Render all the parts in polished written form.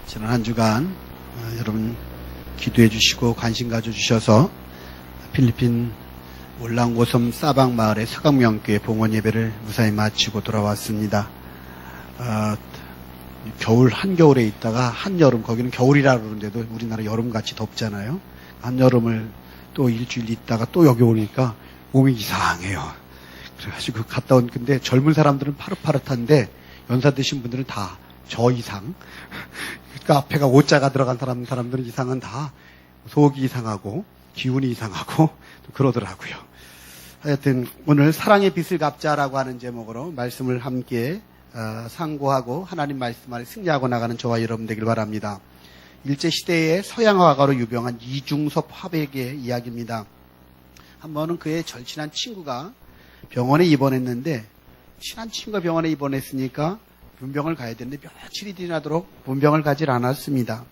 지난 한 주간 여러분 기도해 주시고 관심 가져주셔서 필리핀 올랑고섬 사방 마을의 서강명교회 봉헌 예배를 무사히 마치고 돌아왔습니다. 겨울 한겨울에 있다가 한여름, 거기는 겨울이라 그러는데도 우리나라 여름같이 덥잖아요. 한여름을 또 일주일 있다가 또 여기 오니까 몸이 이상해요. 그래가지고 갔다 온, 근데 젊은 사람들은 파릇파릇한데 연사 드신 분들은 다 저 이상. 그러니까 앞에가 오자가 들어간 사람들은 이상은 다 속이 이상하고 기운이 이상하고 그러더라고요. 하여튼 오늘 사랑의 빛을 갚자라고 하는 제목으로 말씀을 함께 상고하고 하나님 말씀 안에 승리하고 나가는 저와 여러분 되길 바랍니다. 일제시대의 서양 화가로 유명한 이중섭 화백의 이야기입니다. 한 번은 그의 절친한 친구가 병원에 입원했는데, 친한 친구가 병원에 입원했으니까 분병을 가야 되는데 며칠이 지나도록 분병을 가질 않았습니다.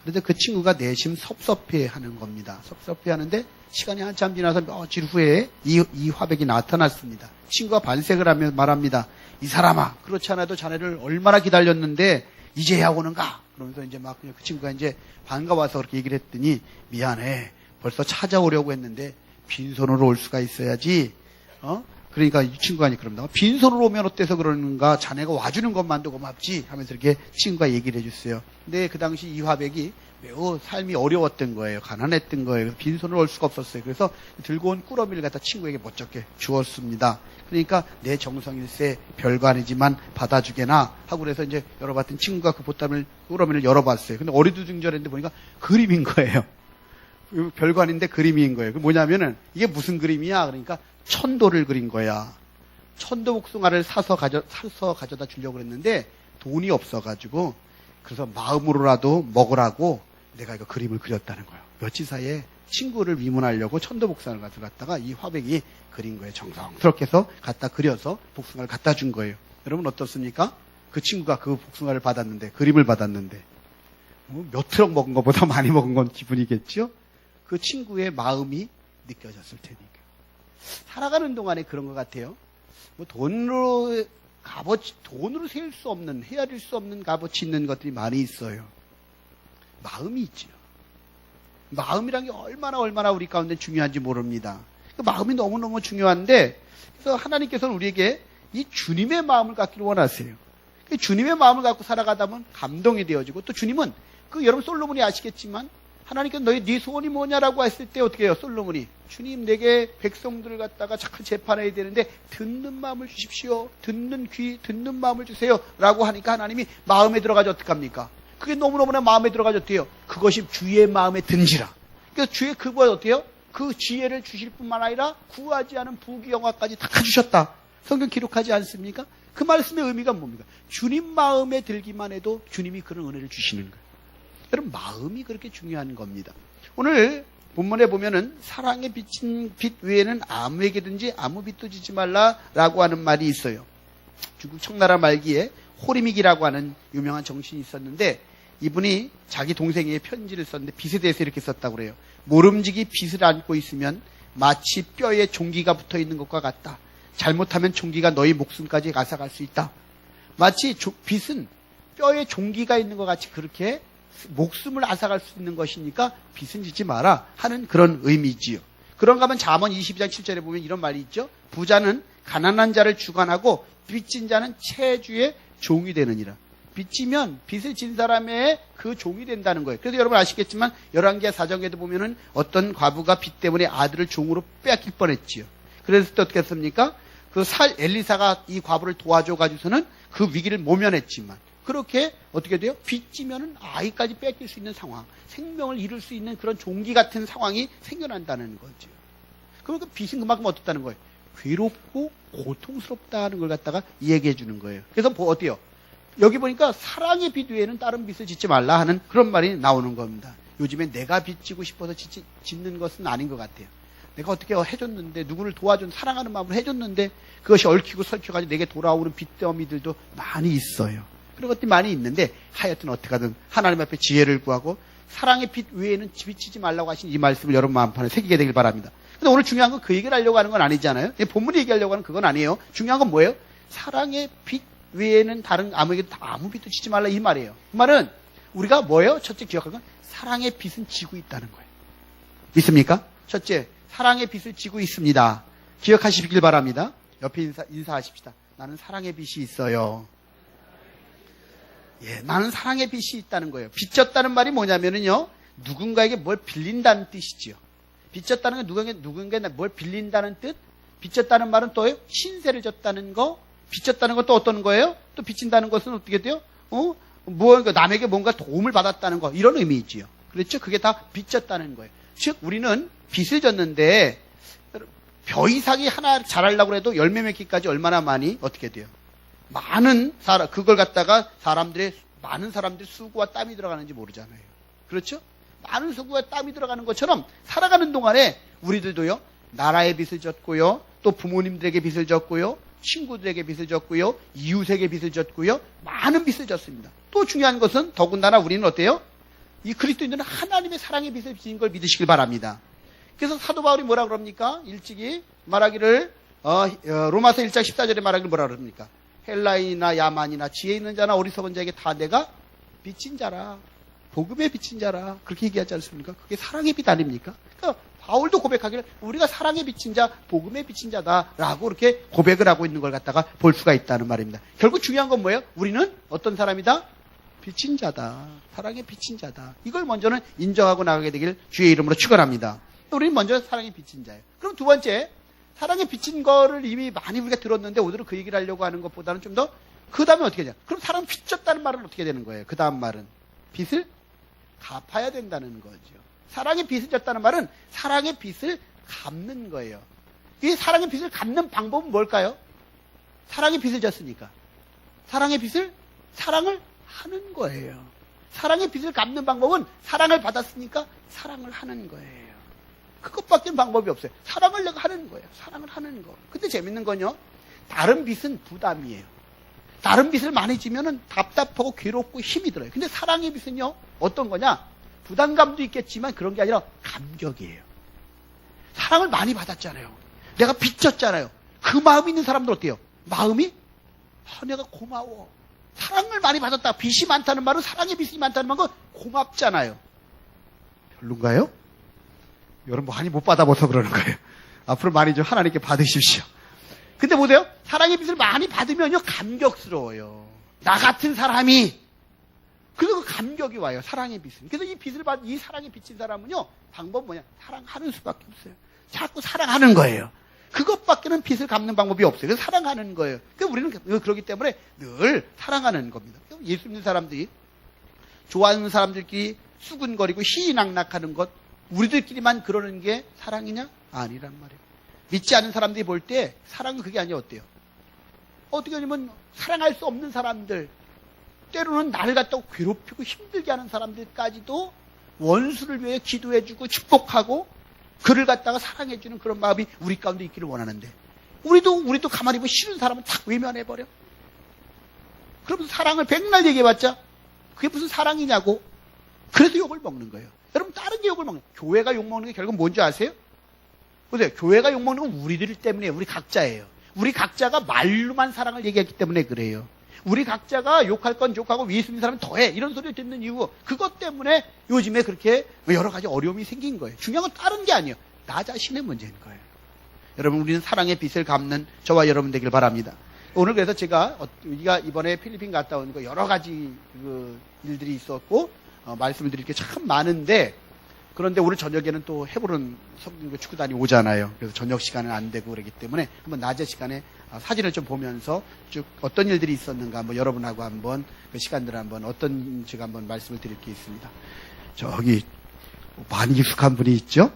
그래서 그 친구가 내심 섭섭해하는 겁니다. 섭섭해하는데 시간이 한참 지나서 며칠 후에 이 화백이 나타났습니다. 친구가 반색을 하며 말합니다. 이 사람아, 그렇지 않아도 자네를 얼마나 기다렸는데 이제야 오는가? 그러면서 이제 막 그 친구가 이제 반가워서 그렇게 얘기를 했더니, 미안해, 벌써 찾아오려고 했는데 빈손으로 올 수가 있어야지. 그러니까 이 친구가 그럽니다. 빈손으로 오면 어때서 그러는가? 자네가 와주는 것만도 고맙지 하면서 이렇게 친구가 얘기를 해줬어요. 근데 그 당시 이 화백이 매우 삶이 어려웠던 거예요. 가난했던 거예요. 빈손으로 올 수가 없었어요. 그래서 들고 온 꾸러미를 갖다 친구에게 멋쩍게 주었습니다. 그러니까 내 정성일세 별거 아니지만 받아주게나 하고 그래서 이제 열어봤더니 친구가 그 꾸러미를 열어봤어요. 근데 어리둥절했는데 보니까 그림인 거예요. 별거 아닌데 그림인 거예요. 그 뭐냐면은 이게 무슨 그림이야? 그러니까 천도를 그린 거야. 천도 복숭아를 사서 가져다 주려고 그랬는데 돈이 없어가지고, 그래서 마음으로라도 먹으라고 내가 이거 그림을 그렸다는 거예요. 며칠 사이에 친구를 위문하려고 천도 복숭아를 가져갔다가 이 화백이 그린 거예요. 정성스럽게 해서 갖다 그려서 복숭아를 갖다 준 거예요. 여러분 어떻습니까? 그 친구가 그 복숭아를 받았는데, 그림을 받았는데 몇 트럭 먹은 것보다 많이 먹은 건 기분이겠죠? 그 친구의 마음이 느껴졌을 테니까. 살아가는 동안에 그런 것 같아요. 돈으로 세울 수 없는, 헤아릴 수 없는 값어치 있는 것들이 많이 있어요. 마음이 있죠. 마음이란 게 얼마나 우리 가운데 중요한지 모릅니다. 그 마음이 너무너무 중요한데, 그래서 하나님께서는 우리에게 이 주님의 마음을 갖기를 원하세요. 주님의 마음을 갖고 살아가다 보면 감동이 되어지고, 또 주님은 여러분 솔로몬이 아시겠지만, 하나님께서 네 소원이 뭐냐라고 했을 때 어떻게 해요? 솔로몬이, 주님, 내게 백성들을 갖다가 자꾸 재판해야 되는데 듣는 마음을 주십시오. 듣는 귀, 듣는 마음을 주세요. 라고 하니까 하나님이 마음에 들어가지 어떡합니까? 그게 너무너무나 마음에 들어가지 어때요? 그것이 주의 마음에 든지라. 그래서 주의 그거 어때요? 그 지혜를 주실 뿐만 아니라 구하지 않은 부귀영화까지 다 주셨다. 성경 기록하지 않습니까? 그 말씀의 의미가 뭡니까? 주님 마음에 들기만 해도 주님이 그런 은혜를 주시는 거예요. 여러분, 마음이 그렇게 중요한 겁니다. 오늘 본문에 보면은 사랑에 비친 빛 외에는 아무에게든지 아무 빛도 주지 말라라고 하는 말이 있어요. 중국 청나라 말기에 호리믹이라고 하는 유명한 정신이 있었는데, 이분이 자기 동생에게 편지를 썼는데 빛에 대해서 이렇게 썼다고 그래요. 모름지기 빛을 안고 있으면 마치 뼈에 종기가 붙어 있는 것과 같다. 잘못하면 종기가 너희 목숨까지 앗아갈 수 있다. 마치 빛은 뼈에 종기가 있는 것 같이 그렇게 목숨을 앗아갈 수 있는 것이니까 빚은 짓지 마라 하는 그런 의미지요. 그런가 하면 잠언 22장 7절에 보면 이런 말이 있죠. 부자는 가난한 자를 주관하고 빚진 자는 채주의 종이 되느니라. 빚지면 빚을 진 사람의 그 종이 된다는 거예요. 그래서 여러분 아시겠지만 열왕기하 4장에도 보면은 어떤 과부가 빚 때문에 아들을 종으로 빼앗길 뻔했지요. 그래서 또 어떻게 했습니까? 엘리사가 이 과부를 도와줘 가지고서는 그 위기를 모면했지만, 그렇게 어떻게 돼요? 빚지면은 아이까지 뺏길 수 있는 상황, 생명을 잃을 수 있는 그런 종기 같은 상황이 생겨난다는 거죠. 그러니까 빚은 그만큼 어떻다는 거예요? 괴롭고 고통스럽다는 걸 갖다가 얘기해 주는 거예요. 그래서 어때요? 여기 보니까 사랑의 빚 외에는 다른 빚을 짓지 말라 하는 그런 말이 나오는 겁니다. 요즘에 내가 빚지고 싶어서 짓는 것은 아닌 것 같아요. 내가 어떻게 해줬는데, 누구를 도와준, 사랑하는 마음으로 해줬는데 그것이 얽히고 설켜가지고 내게 돌아오는 빚더미들도 많이 있어요. 그런 것들이 많이 있는데, 하여튼 어떻게든 하나님 앞에 지혜를 구하고 사랑의 빛 외에는 빚지지 말라고 하신 이 말씀을 여러분 마음판에 새기게 되길 바랍니다. 근데 오늘 중요한 건 그 얘기를 하려고 하는 건 아니잖아요. 본문이 얘기하려고 하는 그건 아니에요. 중요한 건 뭐예요? 사랑의 빛 외에는 다른 아무에게도 아무 빚도 지지 말라 이 말이에요. 그 말은 우리가 뭐예요? 첫째 기억할 건 사랑의 빚은 지고 있다는 거예요. 믿습니까? 첫째, 사랑의 빚을 지고 있습니다. 기억하시길 바랍니다. 옆에 인사하십시다. 나는 사랑의 빚이 있어요. 예, 나는 사랑의 빚이 있다는 거예요. 빚졌다는 말이 뭐냐면요, 누군가에게 뭘 빌린다는 뜻이지요. 빚졌다는 건 누군가에게 뭘 빌린다는 뜻? 빚졌다는 말은 또요, 신세를 졌다는 거. 빚졌다는 건 또 어떤 거예요? 또 빚진다는 것은 어떻게 돼요? 남에게 뭔가 도움을 받았다는 거. 이런 의미이지요. 그렇죠? 그게 다 빚졌다는 거예요. 즉, 우리는 빚을 졌는데, 벼 이삭이 하나 자라려고 해도 열매 맺기까지 얼마나 많이 어떻게 돼요? 그걸 갖다가 많은 사람들의 수고와 땀이 들어가는지 모르잖아요. 그렇죠? 많은 수고와 땀이 들어가는 것처럼 살아가는 동안에 우리들도요, 나라의 빚을 졌고요, 또 부모님들에게 빚을 졌고요, 친구들에게 빚을 졌고요, 이웃에게 빚을 졌고요, 많은 빚을 졌습니다. 또 중요한 것은 더군다나 우리는 어때요? 이 그리스도인들은 하나님의 사랑의 빚을 진 걸 믿으시길 바랍니다. 그래서 사도 바울이 뭐라 그럽니까? 일찍이 말하기를 로마서 1장 14절에 말하기를 뭐라 그럽니까? 헬라인이나 야만이나 지혜 있는 자나 어리석은 자에게 다 내가 빚진 자라, 복음의 빚진 자라, 그렇게 얘기하지 않습니까? 그게 사랑의 빚 아닙니까? 그러니까 바울도 고백하기를 우리가 사랑의 빚진 자, 복음의 빚진 자다라고 이렇게 고백을 하고 있는 걸 갖다가 볼 수가 있다는 말입니다. 결국 중요한 건 뭐예요? 우리는 어떤 사람이다? 빚진 자다. 사랑의 빚진 자다. 이걸 먼저는 인정하고 나가게 되길 주의 이름으로 축원합니다. 우리는 먼저 사랑의 빚진 자예요. 그럼 두 번째, 사랑의 빚진 거를 이미 많이 우리가 들었는데 오늘은 그 얘기를 하려고 하는 것보다는 좀 더, 그 다음에 어떻게 되냐? 그럼 사랑 빚졌다는 말은 어떻게 되는 거예요? 그 다음 말은 빚을 갚아야 된다는 거죠. 사랑의 빚을 졌다는 말은 사랑의 빚을 갚는 거예요. 이 사랑의 빚을 갚는 방법은 뭘까요? 사랑의 빚을 졌으니까 사랑을 하는 거예요. 사랑의 빚을 갚는 방법은 사랑을 받았으니까 사랑을 하는 거예요. 그것밖에 방법이 없어요. 사랑을 내가 하는 거예요. 사랑을 하는 거. 근데 재밌는 건요, 다른 빚은 부담이에요. 다른 빚을 많이 지면은 답답하고 괴롭고 힘이 들어요. 근데 사랑의 빚은요, 어떤 거냐? 부담감도 있겠지만 그런 게 아니라 감격이에요. 사랑을 많이 받았잖아요. 내가 빚졌잖아요. 그 마음이 있는 사람들 어때요? 마음이, 내가 고마워. 사랑을 많이 받았다. 빚이 많다는 말은, 사랑의 빚이 많다는 말은 고맙잖아요. 별론가요? 여러분 많이 못 받아봐서 그러는 거예요. 앞으로 많이 좀 하나님께 받으십시오. 근데 보세요. 사랑의 빚을 많이 받으면요, 감격스러워요. 나 같은 사람이. 그래서 그 감격이 와요. 사랑의 빚은. 그래서 이 사랑의 빚인 사람은요, 방법은 뭐냐? 사랑하는 수밖에 없어요. 자꾸 사랑하는 거예요. 그것밖에는 빚을 갚는 방법이 없어요. 그래서 사랑하는 거예요. 그래서 우리는 그러기 때문에 늘 사랑하는 겁니다. 예수 믿는 사람들이, 좋아하는 사람들끼리 수근거리고 희희낙낙하는 것, 우리들끼리만 그러는 게 사랑이냐? 아니란 말이에요. 믿지 않은 사람들이 볼 때 사랑은 그게 아니라 어때요? 어떻게 하냐면 사랑할 수 없는 사람들, 때로는 나를 갖다가 괴롭히고 힘들게 하는 사람들까지도 원수를 위해 기도해주고 축복하고 그를 갖다가 사랑해주는 그런 마음이 우리 가운데 있기를 원하는데, 우리도 가만히 보면 싫은 사람은 탁 외면해버려. 그러면서 사랑을 백날 얘기해봤자 그게 무슨 사랑이냐고. 그래도 욕을 먹는 거예요. 여러분, 다른 게 욕을 먹는 거예요. 교회가 욕먹는 게 결국 뭔지 아세요? 보세요. 교회가 욕먹는 건 우리들 때문이에요. 우리 각자예요. 우리 각자가 말로만 사랑을 얘기했기 때문에 그래요. 우리 각자가 욕할 건 욕하고 예수 믿는 사람은 더해, 이런 소리를 듣는 이유, 그것 때문에 요즘에 그렇게 여러 가지 어려움이 생긴 거예요. 중요한 건 다른 게 아니에요. 나 자신의 문제인 거예요. 여러분, 우리는 사랑의 빚을 갚는 저와 여러분 되길 바랍니다. 오늘 그래서 우리가 이번에 필리핀 갔다 온 거 여러 가지 일들이 있었고, 말씀을 드릴 게 참 많은데, 그런데 오늘 저녁에는 또 헤브론 축구단이 오잖아요. 그래서 저녁 시간은 안 되고 그러기 때문에 한번 낮에 시간에 사진을 좀 보면서 쭉 어떤 일들이 있었는가 한번 여러분하고 한번 그 시간들을 한번 제가 한번 말씀을 드릴 게 있습니다. 저기 많이 익숙한 분이 있죠?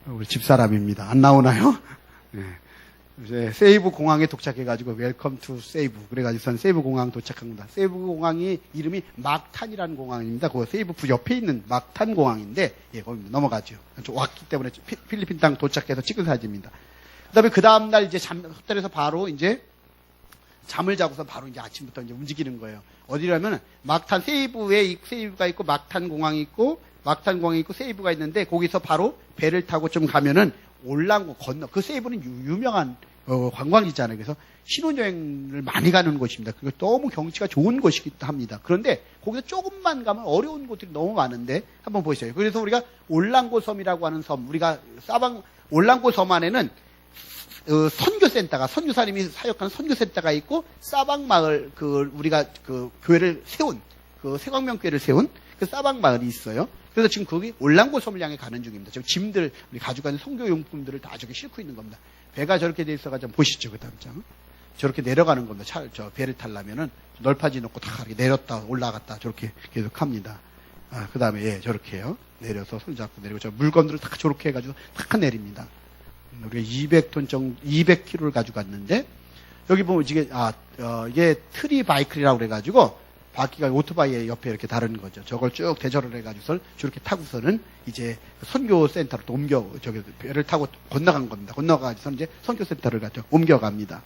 우리 집사람입니다. 안 나오나요? 네. 이제 세이브 공항에 도착해가지고 웰컴 투 세이브, 그래가지고 전 세이브 공항 도착합니다. 세이브 공항이 이름이 막탄이라는 공항입니다. 그 세이브 옆에 있는 막탄 공항인데, 예, 거기 넘어가죠. 왔기 때문에 필리핀 땅 도착해서 찍은 사진입니다. 그다음에 그 다음 날 이제 호텔에서 바로 이제 잠을 자고서 바로 이제 아침부터 이제 움직이는 거예요. 어디라면 막탄 세이브가 있고 막탄 공항이 있고 세이브가 있는데, 거기서 바로 배를 타고 좀 가면은 올랑고 건너, 그 세이브는 유명한 관광지잖아요. 그래서 신혼여행을 많이 가는 곳입니다. 그리고 너무 경치가 좋은 곳이기도 합니다. 그런데 거기서 조금만 가면 어려운 곳들이 너무 많은데 한번 보세요. 그래서 우리가 올랑고 섬이라고 하는 섬, 우리가 올랑고 섬 안에는 선교센터가, 선교사님이 사역하는 선교센터가 있고, 사방마을, 우리가 교회를 세운, 세광명교회를 세운 그 사방마을이 있어요. 그래서 지금 거기 올랑고 섬을 향해 가는 중입니다. 지금 짐들, 우리 가져가는 선교용품들을 다 저기 싣고 있는 겁니다. 배가 저렇게 돼 있어가지고 보시죠, 그 다음 장. 저렇게 내려가는 겁니다. 저 배를 타려면은 널판지 놓고 다 이렇게 내렸다, 올라갔다, 저렇게 계속 합니다. 그 다음에, 예, 저렇게요. 내려서 손잡고 내리고, 저 물건들을 다 저렇게 해가지고 다 내립니다. 우리가 200톤 정도, 200kg를 가져갔는데, 여기 보면 이게 트리 바이클이라고 그래가지고, 바퀴가 오토바이의 옆에 이렇게 다른 거죠. 저걸 쭉 대절을 해가지고서 저렇게 타고서는 이제 선교센터로 또 배를 타고 건너간 겁니다. 건너가서 이제 선교센터를 옮겨갑니다.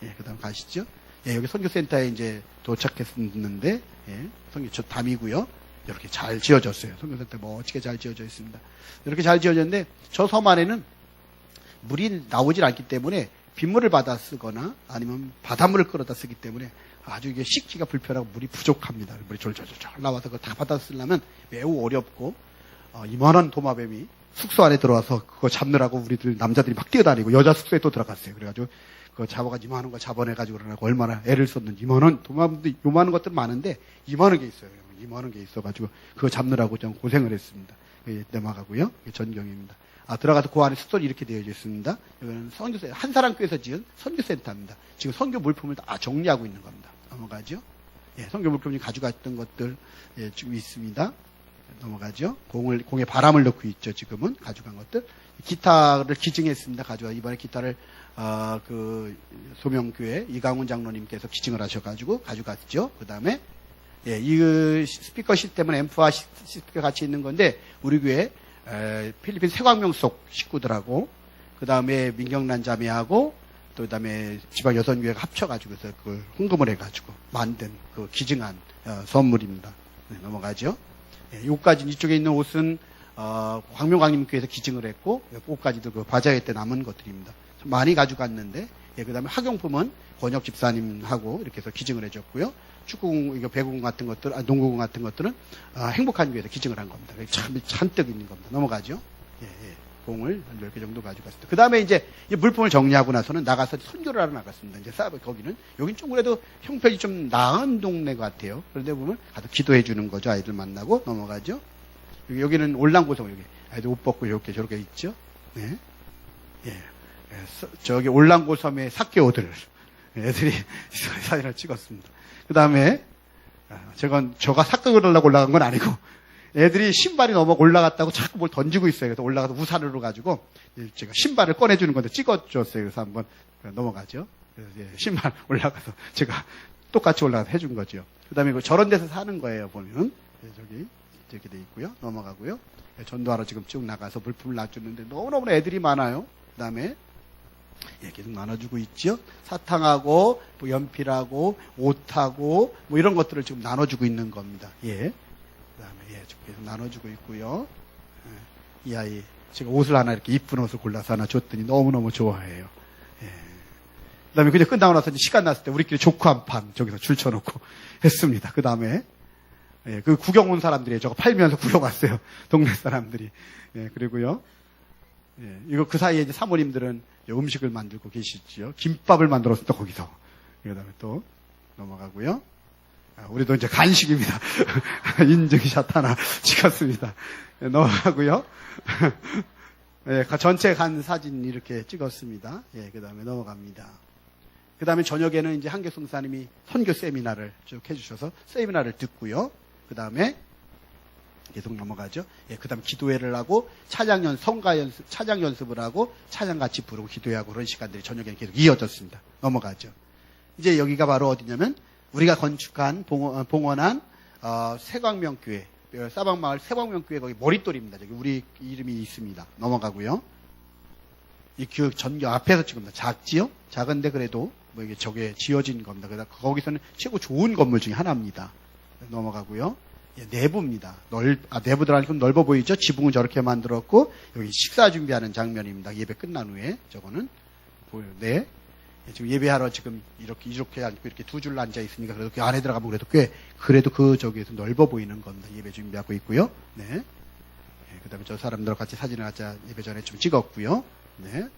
예, 그 다음 가시죠. 예, 여기 선교센터에 이제 도착했는데, 예, 저 담이고요. 이렇게 잘 지어졌어요. 선교센터 멋지게 잘 지어져 있습니다. 이렇게 잘 지어졌는데, 저 섬 안에는 물이 나오질 않기 때문에 빗물을 받아 쓰거나 아니면 바닷물을 끌어다 쓰기 때문에 아주 이게 씻기가 불편하고 물이 부족합니다. 물이 졸졸 나와서 그걸 다 받아 쓰려면 매우 어렵고, 이만한 도마뱀이 숙소 안에 들어와서 그거 잡느라고 우리들 남자들이 막 뛰어다니고 여자 숙소에 또 들어갔어요. 그래가지고 그거 잡아가지고 이만한 거 잡아내가지고 그러고 얼마나 애를 썼는지. 이만한 도마뱀도 요만한 것들 많은데 이만한 게 있어요. 이만한 게 있어가지고 그거 잡느라고 좀 고생을 했습니다. 넘어가고요. 전경입니다. 들어가서 그 안에 숙소는 이렇게 되어 있습니다. 이거는 선교센터, 한사랑교에서 지은 선교센터입니다. 지금 선교 물품을 다 정리하고 있는 겁니다. 넘어가죠. 예, 선교 물품이 가져갔던 것들, 예, 지금 있습니다. 넘어가죠. 공에 바람을 넣고 있죠. 지금은 가져간 것들. 기타를 기증했습니다. 이번에 기타를, 소명교회 이강훈 장로님께서 기증을 하셔가지고 가져갔죠. 그 다음에, 예, 이 스피커 시스템은 앰프와 스피커 같이 있는 건데, 우리 교회, 필리핀 세광명속 식구들하고, 그 다음에 민경란 자매하고, 또 그 다음에 지방 여선교회가 합쳐가지고서 그걸 헌금을 해가지고 만든 기증한 선물입니다. 네, 넘어가죠. 예, 요까지 이쪽에 있는 옷은, 광명광림교회에서 기증을 했고, 옷까지도 바자회 때 남은 것들입니다. 많이 가져갔는데, 예, 그 다음에 학용품은 권혁 집사님하고 이렇게 해서 기증을 해줬고요. 축구공, 배구공 같은 것들, 농구공 같은 것들은, 행복한 교회에서 기증을 한 겁니다. 참, 잔뜩 있는 겁니다. 넘어가죠. 예, 예. 공을 한 10개 정도 가져갔습니다. 그 다음에 이제 이 물품을 정리하고 나서는 나가서 선교를 하러 나갔습니다. 이제 여긴 좀 그래도 형편이 좀 나은 동네 같아요. 그런데 보면 가서 기도해 주는 거죠. 아이들 만나고 넘어가죠. 여기는 올랑고성, 여기. 아이들 옷 벗고 이렇게 저렇게 있죠. 네. 예. 저기 올랑고 섬의 삭개오들. 애들이 사진을 찍었습니다. 그 다음에, 저가 삭개오를 하려고 올라간 건 아니고, 애들이 신발이 너무 올라갔다고 자꾸 뭘 던지고 있어요. 그래서 올라가서 우산으로 가지고 제가 신발을 꺼내주는 건데 찍어줬어요. 그래서 한번 넘어가죠. 그래서 신발 올라가서 제가 똑같이 올라가서 해준 거죠. 그 다음에 저런 데서 사는 거예요. 보면 저기 이렇게 돼 있고요. 넘어가고요. 전도하러 지금 쭉 나가서 물품을 놔주는데 너무너무 애들이 많아요. 그 다음에 계속 나눠주고 있죠. 사탕하고 뭐 연필하고 옷하고 뭐 이런 것들을 지금 나눠주고 있는 겁니다. 예. 그다음에 계속 나눠주고 있고요. 이 아이 제가 옷을 하나 이렇게 이쁜 옷을 골라서 하나 줬더니 너무너무 좋아해요. 예. 그다음에 그냥 끝나고 나서 시간 났을 때 우리끼리 조크 한 판 저기서 줄 쳐놓고 했습니다. 그다음에 그 구경 온 사람들이 저거 팔면서 구경 왔어요. 동네 사람들이. 그리고요. 이거 그 사이에 이제 사모님들은 음식을 만들고 계시지요. 김밥을 만들었을 때 거기서. 그다음에 또 넘어가고요. 우리도 이제 간식입니다. 인증샷 하나 찍었습니다. 넘어가고요. 전체 간 사진 이렇게 찍었습니다. 그 다음에 넘어갑니다. 그 다음에 저녁에는 이제 한계송사님이 선교 세미나를 쭉 해주셔서 세미나를 듣고요. 그 다음에 계속 넘어가죠. 그 다음에 기도회를 하고 찬양 연습을 하고 찬양 같이 부르고 기도회하고 그런 시간들이 저녁에는 계속 이어졌습니다. 넘어가죠. 이제 여기가 바로 어디냐면 우리가 건축한 봉헌한 세광명교회, 사방마을 세광명교회 거기 머릿돌입니다. 저기 우리 이름이 있습니다. 넘어가고요. 이 전교 앞에서 찍습니다. 작지요? 작은데 그래도 뭐 이게 저게 지어진 겁니다. 그래서 거기서는 최고 좋은 건물 중에 하나입니다. 넘어가고요. 내부입니다. 내부들 안이 좀 넓어 보이죠? 지붕은 저렇게 만들었고 여기 식사 준비하는 장면입니다. 예배 끝난 후에 저거는 보여요. 지금 예배하러 지금 이렇게 앉고 이렇게 두 줄로 앉아 있으니까 그래도 그 안에 들어가면 그래도 그 저기에서 넓어 보이는 겁니다. 예배 준비하고 있고요. 네. 네, 그다음에 저 사람들과 같이 사진을 아까 예배 전에 좀 찍었고요. 네.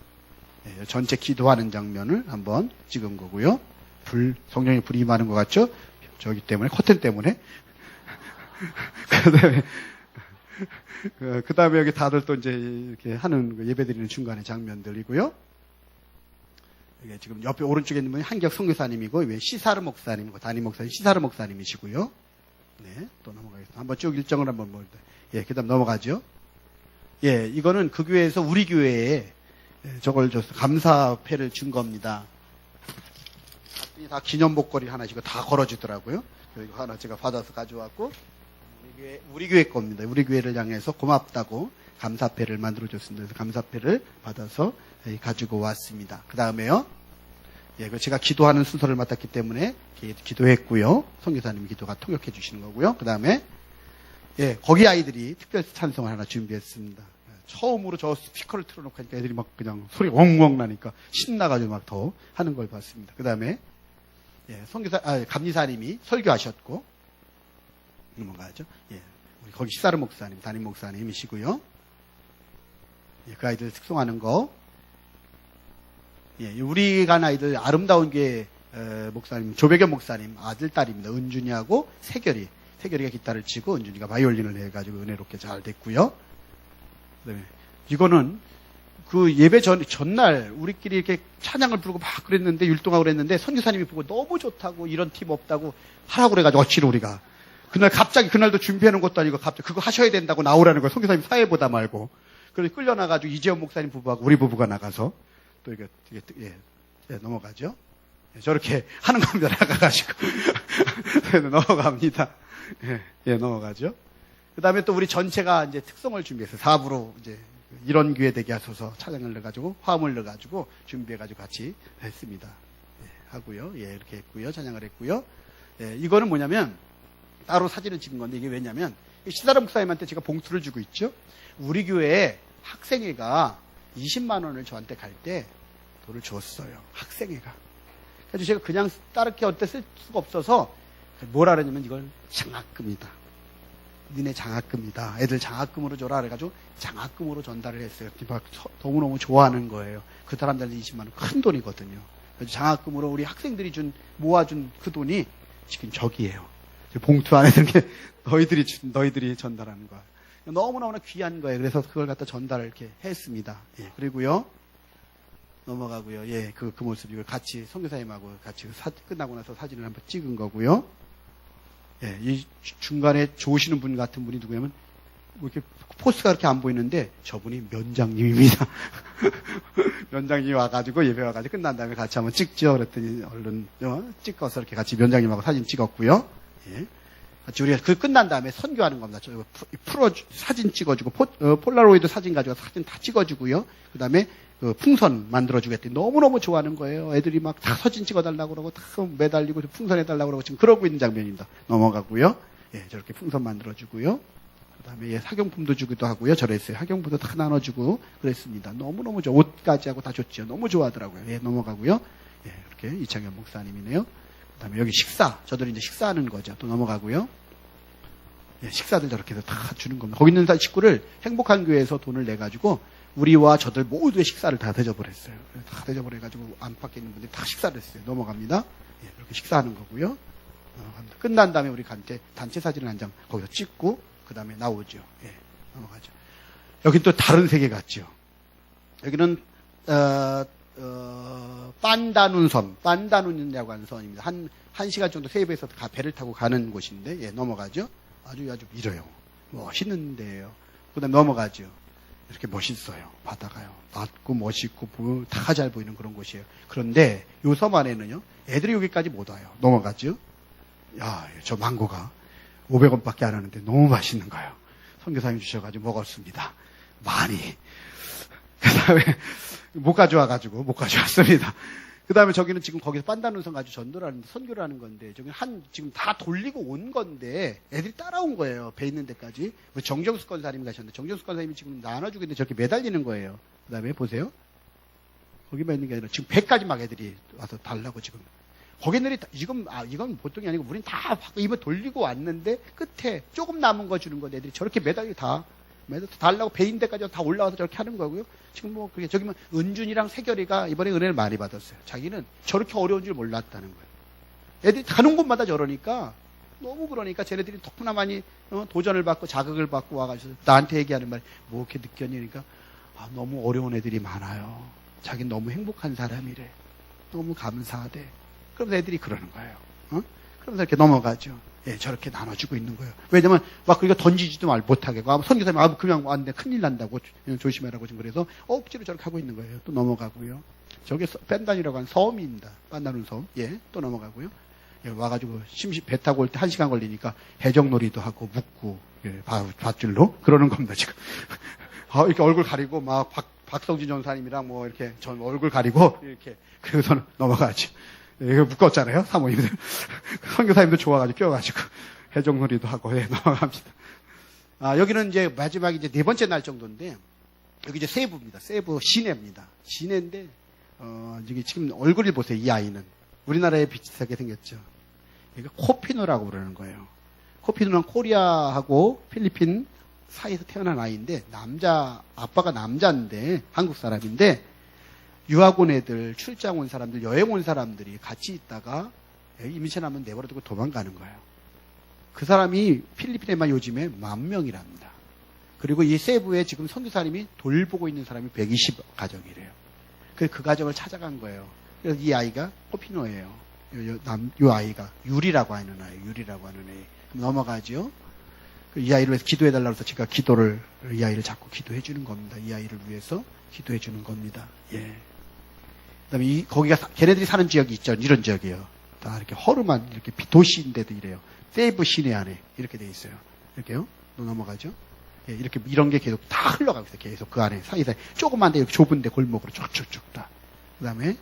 네, 전체 기도하는 장면을 한번 찍은 거고요. 성령의 불이 임하는 것 같죠? 저기 때문에, 커튼 때문에. 그 다음에 여기 다들 또 이제 이렇게 하는 예배 드리는 중간의 장면들이고요. 이게 지금 옆에 오른쪽에 있는 분이 한기혁 선교사님이고, 왜 시사르 목사님이고, 담임 목사님 시사르 목사님이시고요. 네, 또 넘어가겠습니다. 한번 쭉 일정을 한번 볼게요. 예, 그 다음 넘어가죠. 예, 이거는 그 교회에서 우리 교회에 저걸 줘서 감사패를 준 겁니다. 다 기념 목걸이 하나씩 다 걸어주더라고요. 그리고 하나 제가 받아서 가져왔고, 우리 교회 겁니다. 우리 교회를 향해서 고맙다고 감사패를 만들어줬습니다. 그래서 감사패를 받아서 가지고 왔습니다. 그 다음에요. 예, 제가 기도하는 순서를 맡았기 때문에 기도했고요. 선교사님 기도가 통역해 주시는 거고요. 그 다음에 예, 거기 아이들이 특별 찬송을 하나 준비했습니다. 처음으로 저 스피커를 틀어놓고 하니까 애들이 막 그냥 소리 엉엉 나니까 신나가지고 막 더 하는 걸 봤습니다. 그 다음에 예, 감리사님이 설교하셨고, 넘어가죠. 예, 우리 거기 시사르 목사님, 담임 목사님이시고요. 예, 그 아이들 특송하는 거. 예, 우리 간 아이들 아름다운 교회 목사님, 조백연 목사님 아들, 딸입니다. 은준이하고 세결이가 기타를 치고 은준이가 바이올린을 해가지고 은혜롭게 잘 됐고요. 네. 이거는 그 예배 전날 우리끼리 이렇게 찬양을 부르고 막 그랬는데, 율동하고 그랬는데, 선교사님이 보고 너무 좋다고, 이런 팀 없다고 하라고 그래가지고 어찌로 우리가. 갑자기 그날도 준비해놓은 것도 아니고 갑자기 그거 하셔야 된다고 나오라는 거예요. 선교사님 사회보다 말고. 그래서 끌려나가지고 이재원 목사님 부부하고 우리 부부가 나가서 또 이게 넘어가죠. 예, 저렇게 하는 겁니다. 나가가지고. 넘어갑니다. 예, 넘어가죠. 그 다음에 또 우리 전체가 이제 특성을 준비해서 4부로 이제 이런 교회 되게 하소서 찬양을 넣어가지고 화음을 넣어가지고 준비해가지고 같이 했습니다. 예, 하고요. 예, 이렇게 했고요. 찬양을 했고요. 예, 이거는 뭐냐면 따로 사진을 찍은 건데, 이게 왜냐면 시사르 목사님한테 제가 봉투를 주고 있죠. 우리 교회에 학생회가 20만 원을 저한테 갈 때 돈을 줬어요. 학생회가. 그래서 제가 그냥 따르게 어때 쓸 수가 없어서 뭐라 그러냐면 이걸 장학금이다. 니네 장학금이다. 애들 장학금으로 줘라 그래가지고 장학금으로 전달을 했어요. 막 너무너무 좋아하는 거예요. 그 사람들한테 20만 원 큰 돈이거든요. 그래서 장학금으로 우리 학생들이 모아준 그 돈이 지금 저기예요. 봉투 안에 있는 게 너희들이 전달하는 거야. 너무너무나 귀한 거예요. 그래서 그걸 갖다 전달을 이렇게 했습니다. 예, 그리고요. 넘어가고요. 예, 그 모습이고 같이 선교사님하고 같이 끝나고 나서 사진을 한번 찍은 거고요. 예, 이 중간에 좋으시는 분 같은 분이 누구냐면, 뭐 이렇게 포스가 그렇게 안 보이는데 저분이 면장님입니다. 면장님이 와가지고 예배 와가지고 끝난 다음에 같이 한번 찍죠. 그랬더니 얼른 찍어서 이렇게 같이 면장님하고 사진 찍었고요. 예. 같이 우리가 그 끝난 다음에 선교하는 겁니다. 사진 찍어주고 폴라로이드 사진 가지고 사진 다 찍어주고요. 그 다음에 그 풍선 만들어주겠더니 너무너무 좋아하는 거예요. 애들이 막 다 사진 찍어달라고 그러고 다 매달리고 풍선 해달라고 그러고 지금 그러고 있는 장면입니다. 넘어가고요. 예, 저렇게 풍선 만들어주고요. 그 다음에 예, 학용품도 주기도 하고요. 저랬어요. 학용품도 다 나눠주고 그랬습니다. 너무너무 좋아. 옷까지 하고 다 줬죠. 너무 좋아하더라고요. 예, 넘어가고요. 예, 이렇게 이창현 목사님이네요. 그 다음에 여기 저들이 이제 식사하는 거죠. 또 넘어가고요. 예, 식사들 저렇게 해서 다 주는 겁니다. 거기 있는 식구를 행복한 교회에서 돈을 내가지고 우리와 저들 모두의 식사를 다 대접을 했어요. 다 대접을 해가지고 안팎에 있는 분들이 다 식사를 했어요. 넘어갑니다. 예, 이렇게 식사하는 거고요. 끝난 다음에 우리 단체 사진을 한 장 거기서 찍고 그 다음에 나오죠. 예, 넘어가죠. 여긴 또 다른 세계 같죠. 여기는 빤다눈이라고 하는 선입니다. 한 시간 정도 세부에서 배를 타고 가는 곳인데, 예, 넘어가죠. 아주 밀어요. 멋있는데요. 그 다음에 넘어가죠. 이렇게 멋있어요. 바다가요. 낮고 멋있고 다 잘 보이는 그런 곳이에요. 그런데 요 섬 안에는요, 애들이 여기까지 못 와요. 넘어가죠. 야, 저 망고가 500원밖에 안 하는데 너무 맛있는 거예요. 선교사님 주셔가지고 먹었습니다. 많이. 그 다음에 못 가져왔습니다. 그 다음에 저기는 지금 거기서 빤다눈섬 가지고 전도를 하는데, 선교를 하는 건데, 저기 지금 다 돌리고 온 건데, 애들이 따라온 거예요. 배 있는 데까지. 정정수 권사님이 가셨는데, 정정수 권사님이 지금 나눠주고 있는데 저렇게 매달리는 거예요. 그 다음에 보세요. 거기만 있는 게 아니라 지금 100까지 막 애들이 와서 달라고 지금. 거기들이 지금, 이건 보통이 아니고 우린 다 입에 돌리고 왔는데 끝에 조금 남은 거 주는 거 애들이 저렇게 매달려 달라고 배인 데까지 다 올라와서 저렇게 하는 거고요. 지금 뭐 그게 저기 뭐 은준이랑 세결이가 이번에 은혜를 많이 받았어요. 자기는 저렇게 어려운 줄 몰랐다는 거예요. 애들이 가는 곳마다 저러니까 너무 그러니까 쟤네들이 너무나 많이 도전을 받고 자극을 받고 와가지고 나한테 얘기하는 말이 뭐 이렇게 느꼈니? 그러니까 너무 어려운 애들이 많아요. 자기는 너무 행복한 사람이래. 너무 감사하대. 그러면서 애들이 그러는 거예요. 그러면서 이렇게 넘어가죠. 예, 저렇게 나눠주고 있는 거예요. 왜냐면 막 그러니까 던지지도 못하게 선교사님이 그냥 왔는데 큰일 난다고 조심하라고 지금 그래서 억지로 저렇게 하고 있는 거예요. 또 넘어가고요. 저게 뺀단이라고 하는 섬입니다. 빤다는 섬. 예, 또 넘어가고요. 예, 와가지고 배 타고 올 때 1시간 걸리니까 해적놀이도 하고 묵고 예, 밧줄로 그러는 겁니다 지금. 이렇게 얼굴 가리고 막 박성진 전사님이랑 뭐 이렇게 전 얼굴 가리고 이렇게 그래서 넘어가죠. 이거 묶었잖아요, 사모님들. 선교사님도 좋아가지고 껴가지고 해적놀이도 하고 예, 넘어갑니다. 여기는 이제 마지막 이제 4번째 날 정도인데 여기 이제 세부입니다. 세부 시내입니다. 시내인데 여기 지금 얼굴을 보세요. 이 아이는 우리나라에 비슷하게 생겼죠. 이게 코피누라고 그러는 거예요. 코피누는 코리아하고 필리핀 사이에서 태어난 아이인데 아빠가 남자인데 한국 사람인데 유학 온 애들, 출장 온 사람들, 여행 온 사람들이 같이 있다가 임신하면 내버려두고 도망가는 거예요. 그 사람이 필리핀에만 요즘에 10,000명이랍니다. 그리고 이 세부에 지금 선교사님이 돌보고 있는 사람이 120 가정이래요. 그래서 그 가정을 찾아간 거예요. 그래서 이 아이가 코피노예요. 요 아이가 유리라고 하는 애. 넘어가죠. 이 아이를 위해서 기도해달라고 해서 제가 이 아이를 자꾸 기도해 주는 겁니다. 이 아이를 위해서 기도해 주는 겁니다. 예. 그 다음에 거기가 걔네들이 사는 지역이 있죠. 이런 지역이에요. 다 이렇게 허름한, 이렇게 도시인데도 이래요. 세이브 시내 안에 이렇게 돼 있어요. 이렇게요. 넘어가죠. 예, 이렇게 이런 게 계속 다 흘러가고 있어요. 계속 그 안에 사이사이 조그만데 이렇게 좁은데 골목으로 쭉쭉쭉 다. 그 다음에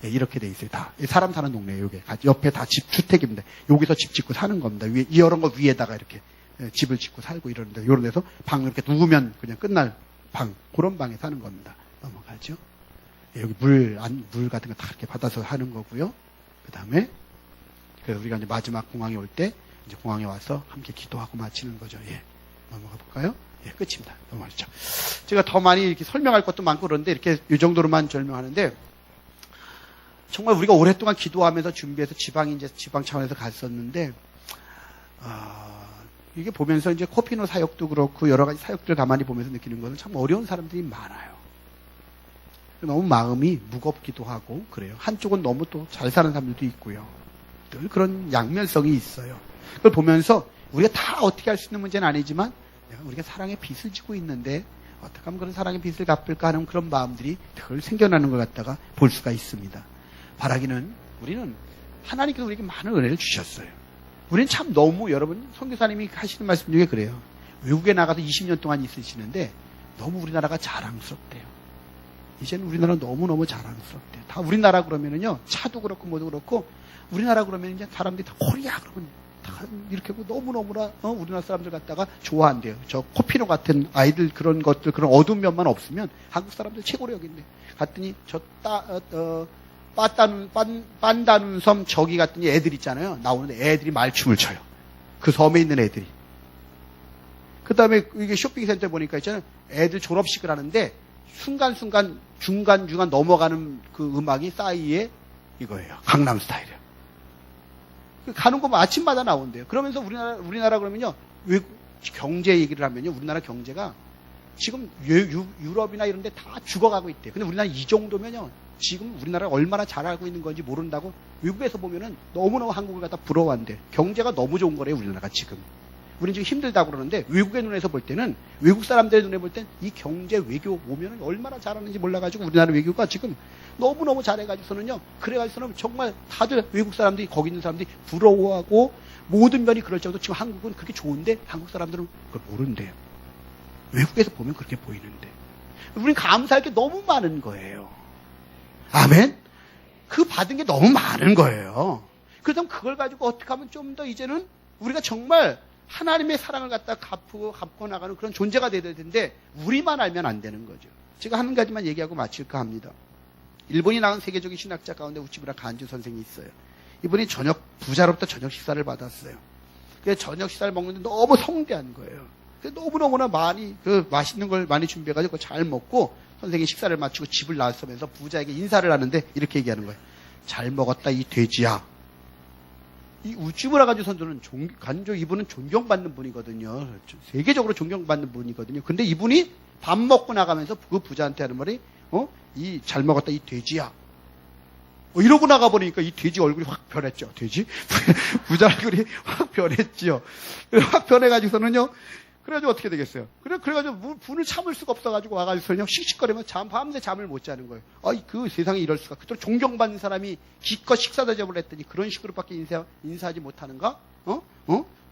예, 이렇게 돼 있어요. 다 사람 사는 동네예요. 요게 옆에 다 주택입니다. 여기서 집 짓고 사는 겁니다. 이런 거 위에다가 이렇게 집을 짓고 살고 이러는데 이런 데서 방 이렇게 누우면 그냥 끝날 방 그런 방에 사는 겁니다. 넘어가죠. 예, 여기 물 같은 거 다 이렇게 받아서 하는 거고요. 그 다음에 우리가 이제 마지막 공항에 올 때 이제 공항에 와서 함께 기도하고 마치는 거죠. 예, 넘어가 볼까요? 예, 끝입니다. 넘어가죠. 제가 더 많이 이렇게 설명할 것도 많고 그런데 이렇게 이 정도로만 설명하는데 정말 우리가 오랫동안 기도하면서 준비해서 지방 차원에서 갔었는데 이게 보면서 이제 코피노 사역도 그렇고 여러 가지 사역들을 가만히 보면서 느끼는 것은 참 어려운 사람들이 많아요. 너무 마음이 무겁기도 하고 그래요. 한쪽은 너무 또 잘 사는 사람들도 있고요. 늘 그런 양면성이 있어요. 그걸 보면서 우리가 다 어떻게 할 수 있는 문제는 아니지만 우리가 사랑의 빚을 지고 있는데 어떻게 하면 그런 사랑의 빚을 갚을까 하는 그런 마음들이 덜 생겨나는 것 같다가 볼 수가 있습니다. 바라기는 우리는 하나님께서 우리에게 많은 은혜를 주셨어요. 우리는 참 너무 여러분 선교사님이 하시는 말씀 중에 그래요. 외국에 나가서 20년 동안 있으시는데 너무 우리나라가 자랑스럽대요. 이제는 우리나라 너무너무 자랑스럽대요. 다 우리나라 그러면은요 차도 그렇고 뭐도 그렇고 우리나라 그러면 이제 사람들이 다 코리아 그러면 다 이렇게 너무너무나 우리나라 사람들 갖다가 좋아한대요. 저 코피노 같은 아이들 그런 것들 그런 어두운 면만 없으면 한국 사람들 최고로 여긴대. 갔더니 빤다눈 섬 저기 갔더니 애들 있잖아요. 나오는데 애들이 말춤을 춰요. 그 섬에 있는 애들이. 그 다음에 이게 쇼핑센터에 보니까 있잖아요. 애들 졸업식을 하는데 순간순간 중간중간 넘어가는 그 음악이 싸이의 이거예요. 강남 스타일이에요. 가는 거 아침마다 나온대요. 그러면서 우리나라 그러면요. 외국 경제 얘기를 하면요. 우리나라 경제가 지금 유럽이나 이런 데 다 죽어가고 있대요. 근데 우리나라 이 정도면요. 지금 우리나라가 얼마나 잘 알고 있는 건지 모른다고 외국에서 보면은 너무너무 한국을 갖다 부러워한대. 경제가 너무 좋은 거래요, 우리나라가 지금. 우리는 지금 힘들다고 그러는데 외국의 눈에서 볼 때는 외국 사람들의 눈에 볼 땐 이 경제 외교 보면은 얼마나 잘하는지 몰라가지고 우리나라 외교가 지금 너무너무 잘해가지고서는요. 그래가지고서는 정말 다들 외국 사람들이 거기 있는 사람들이 부러워하고 모든 면이 그럴 정도 지금 한국은 그렇게 좋은데 한국 사람들은 그걸 모른대요. 외국에서 보면 그렇게 보이는데 우리는 감사할 게 너무 많은 거예요. 아멘? 그 받은 게 너무 많은 거예요. 그래서 그걸 가지고 어떻게 하면 좀 더 이제는 우리가 정말 하나님의 사랑을 갖다 갚고 나가는 그런 존재가 돼야 될 텐데 우리만 알면 안 되는 거죠. 제가 한 가지만 얘기하고 마칠까 합니다. 일본이 낳은 세계적인 신학자 가운데 우치무라 간주 선생이 있어요. 이분이 부자로부터 저녁 식사를 받았어요. 그래서 저녁 식사를 먹는데 너무 성대한 거예요. 너무너무나 많이, 맛있는 걸 많이 준비해가지고 잘 먹고 선생이 식사를 마치고 집을 나서면서 부자에게 인사를 하는데 이렇게 얘기하는 거예요. 잘 먹었다, 이 돼지야. 이 우치무라 간주 선생은 이분은 존경받는 분이거든요. 세계적으로 존경받는 분이거든요. 근데 이분이 밥 먹고 나가면서 그 부자한테 하는 말이, 이 잘 먹었다, 이 돼지야. 이러고 나가버리니까 이 돼지 얼굴이 확 변했죠. 돼지? 부자 얼굴이 확 변했죠. 확 변해가지고서는요, 그래가지고 어떻게 되겠어요? 그래가지고 분을 참을 수가 없어가지고 와가지고서는요, 씩씩거리면 밤새 잠을 못 자는 거예요. 그 세상에 이럴 수가. 그토록 존경받는 사람이 기껏 식사 대접을 했더니 그런 식으로밖에 인사하지 못하는가?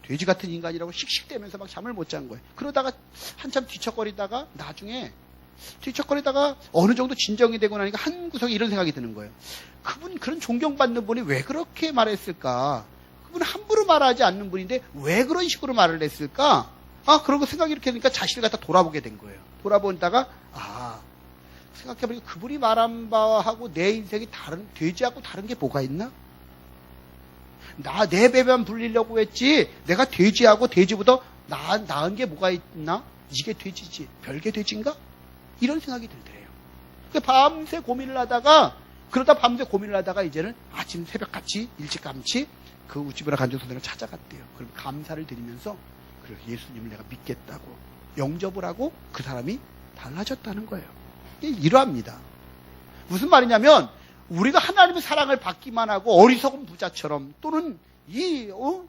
돼지 같은 인간이라고 씩씩대면서 막 잠을 못 잔 거예요. 그러다가 한참 뒤척거리다가 나중에 어느 정도 진정이 되고 나니까 한 구석에 이런 생각이 드는 거예요. 그런 존경받는 분이 왜 그렇게 말했을까? 그분은 함부로 말하지 않는 분인데 왜 그런 식으로 말을 했을까? 그러고 생각이 이렇게 되니까 자신을 갖다 돌아보게 된 거예요. 돌아보다가, 생각해보니까 그분이 말한 바하고 내 인생이 돼지하고 다른 게 뭐가 있나? 내 배만 불리려고 했지, 내가 돼지하고 돼지보다 나은 게 뭐가 있나? 이게 돼지지. 별게 돼지인가? 이런 생각이 들더래요. 밤새 고민을 하다가 이제는 아침 새벽같이 일찍감치 그 우치무라 간주 선생을 찾아갔대요. 그럼 감사를 드리면서 예수님을 내가 믿겠다고 영접을 하고 그 사람이 달라졌다는 거예요. 이러합니다. 무슨 말이냐면 우리가 하나님의 사랑을 받기만 하고 어리석은 부자처럼 또는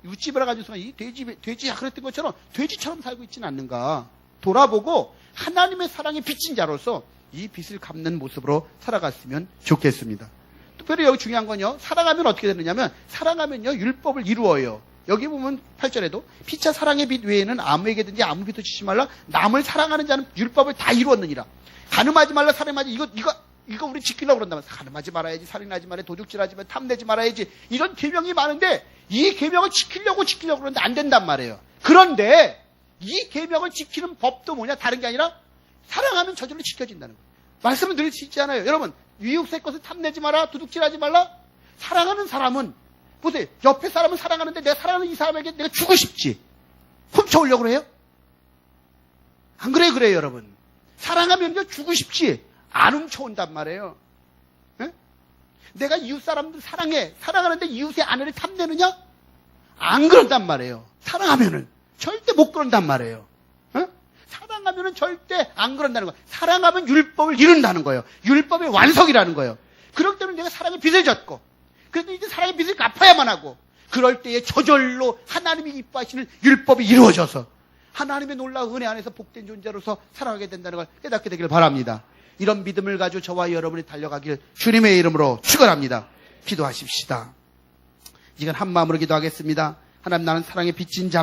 우치무라 간주 선생 이 돼지야 그랬던 것처럼 돼지처럼 살고 있지는 않는가 돌아보고 하나님의 사랑에 빚진 자로서 이 빚을 갚는 모습으로 살아갔으면 좋겠습니다. 특별히 여기 중요한 건요. 사랑하면 어떻게 되느냐면 사랑하면요. 율법을 이루어요. 여기 보면 8절에도 피차 사랑의 빚 외에는 아무에게든지 아무 빚도 지지 말라. 남을 사랑하는 자는 율법을 다 이루었느니라. 가늠하지 말라. 살인하지 이거 우리 지키려고 그런다면 가늠하지 말아야지. 살인하지 말아야지. 도둑질하지 말아야지. 탐내지 말아야지. 이런 계명이 많은데 이 계명을 지키려고 그러는데 안 된단 말이에요. 그런데 이 계명을 지키는 법도 뭐냐? 다른 게 아니라 사랑하면 저절로 지켜진다는 거예요. 말씀을 늘 짓잖아요. 여러분, 이웃의 것을 탐내지 마라, 도둑질하지 말라. 사랑하는 사람은 보세요. 옆에 사람은 사랑하는데 내가 사랑하는 이 사람에게 내가 주고 싶지. 훔쳐오려고 해요? 안 그래요, 여러분. 사랑하면 주고 싶지. 안 훔쳐온단 말이에요. 네? 내가 이웃 사람들 사랑하는데 이웃의 아내를 탐내느냐? 안 그런단 말이에요. 사랑하면은. 절대 못 그런단 말이에요. 사랑하면은 절대 안 그런다는 거예요. 사랑하면 율법을 이룬다는 거예요. 율법의 완성이라는 거예요. 그럴 때는 내가 사랑의 빚을 졌고, 그래도 이제 사랑의 빚을 갚아야만 하고, 그럴 때에 저절로 하나님이 기뻐하시는 율법이 이루어져서 하나님의 놀라운 은혜 안에서 복된 존재로서 살아가게 된다는 걸 깨닫게 되길 바랍니다. 이런 믿음을 가지고 저와 여러분이 달려가길 주님의 이름으로 축원합니다. 기도하십시다. 이건 한 마음으로 기도하겠습니다. 하나님, 나는 사랑에 빚진 자